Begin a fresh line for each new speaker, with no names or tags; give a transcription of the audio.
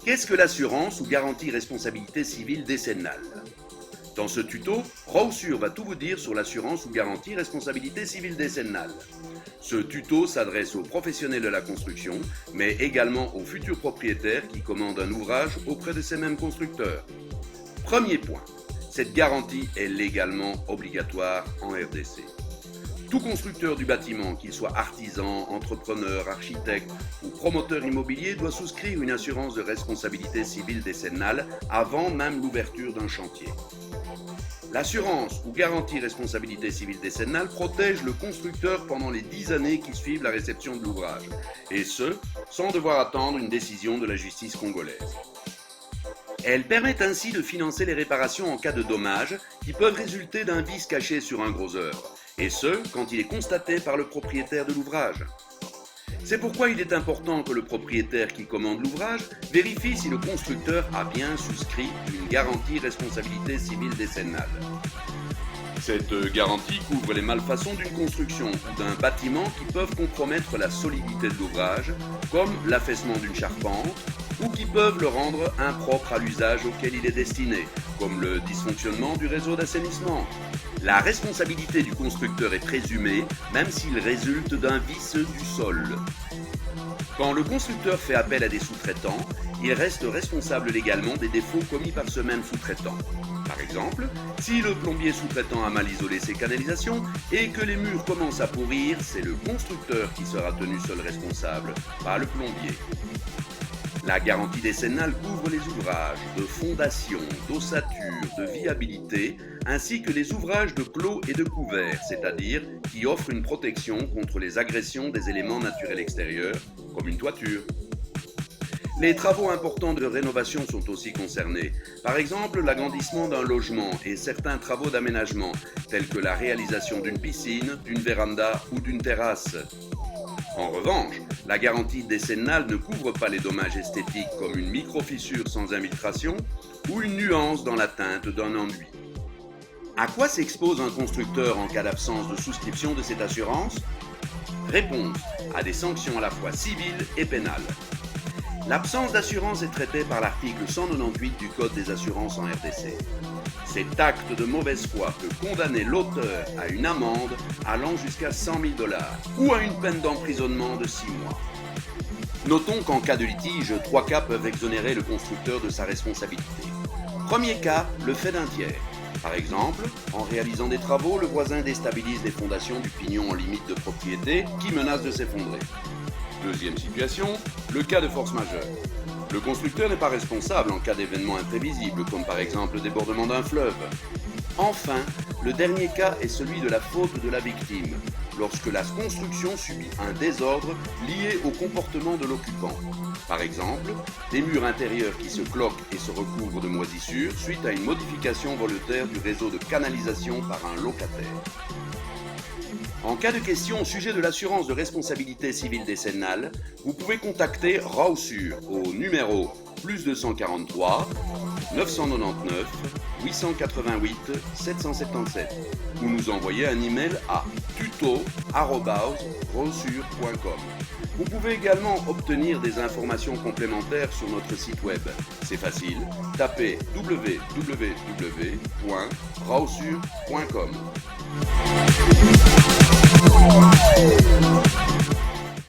Qu'est-ce que l'assurance ou garantie responsabilité civile décennale? Dans ce tuto, Rawsur va tout vous dire sur l'assurance ou garantie responsabilité civile décennale. Ce tuto s'adresse aux professionnels de la construction, mais également aux futurs propriétaires qui commandent un ouvrage auprès de ces mêmes constructeurs. Premier point, cette garantie est légalement obligatoire en RDC. Tout constructeur du bâtiment, qu'il soit artisan, entrepreneur, architecte ou promoteur immobilier, doit souscrire une assurance de responsabilité civile décennale avant même l'ouverture d'un chantier. L'assurance ou garantie responsabilité civile décennale protège le constructeur pendant les 10 années qui suivent la réception de l'ouvrage, et ce, sans devoir attendre une décision de la justice congolaise. Elle permet ainsi de financer les réparations en cas de dommages qui peuvent résulter d'un vice caché sur un gros œuvre, et ce, quand il est constaté par le propriétaire de l'ouvrage. C'est pourquoi il est important que le propriétaire qui commande l'ouvrage vérifie si le constructeur a bien souscrit une garantie responsabilité civile décennale. Cette garantie couvre les malfaçons d'une construction ou d'un bâtiment qui peuvent compromettre la solidité de l'ouvrage, comme l'affaissement d'une charpente, ou qui peuvent le rendre impropre à l'usage auquel il est destiné, comme le dysfonctionnement du réseau d'assainissement. La responsabilité du constructeur est présumée, même s'il résulte d'un vice du sol. Quand le constructeur fait appel à des sous-traitants, il reste responsable légalement des défauts commis par ce même sous-traitant. Par exemple, si le plombier sous-traitant a mal isolé ses canalisations et que les murs commencent à pourrir, c'est le constructeur qui sera tenu seul responsable, pas le plombier. La garantie décennale couvre les ouvrages de fondation, d'ossature, de viabilité, ainsi que les ouvrages de clos et de couverts, c'est-à-dire qui offrent une protection contre les agressions des éléments naturels extérieurs, comme une toiture. Les travaux importants de rénovation sont aussi concernés. Par exemple, l'agrandissement d'un logement et certains travaux d'aménagement, tels que la réalisation d'une piscine, d'une véranda ou d'une terrasse. En revanche, la garantie décennale ne couvre pas les dommages esthétiques comme une micro-fissure sans infiltration ou une nuance dans la teinte d'un enduit. À quoi s'expose un constructeur en cas d'absence de souscription de cette assurance? Réponse: à des sanctions à la fois civiles et pénales. L'absence d'assurance est traitée par l'article 198 du Code des assurances en RDC. Cet acte de mauvaise foi peut condamner l'auteur à une amende allant jusqu'à 100 000 $ ou à une peine d'emprisonnement de 6 mois. Notons qu'en cas de litige, 3 cas peuvent exonérer le constructeur de sa responsabilité. Premier cas, le fait d'un tiers. Par exemple, en réalisant des travaux, le voisin déstabilise les fondations du pignon en limite de propriété qui menace de s'effondrer. Deuxième situation, le cas de force majeure. Le constructeur n'est pas responsable en cas d'événement imprévisible, comme par exemple le débordement d'un fleuve. Enfin, le dernier cas est celui de la faute de la victime, lorsque la construction subit un désordre lié au comportement de l'occupant. Par exemple, des murs intérieurs qui se cloquent et se recouvrent de moisissures suite à une modification volontaire du réseau de canalisation par un locataire. En cas de question au sujet de l'assurance de responsabilité civile décennale, vous pouvez contacter Rawsur au numéro +243 999 888 777 ou nous envoyer un email à tuto@rawsur.com. Vous pouvez également obtenir des informations complémentaires sur notre site web. C'est facile, tapez www.rawsur.com.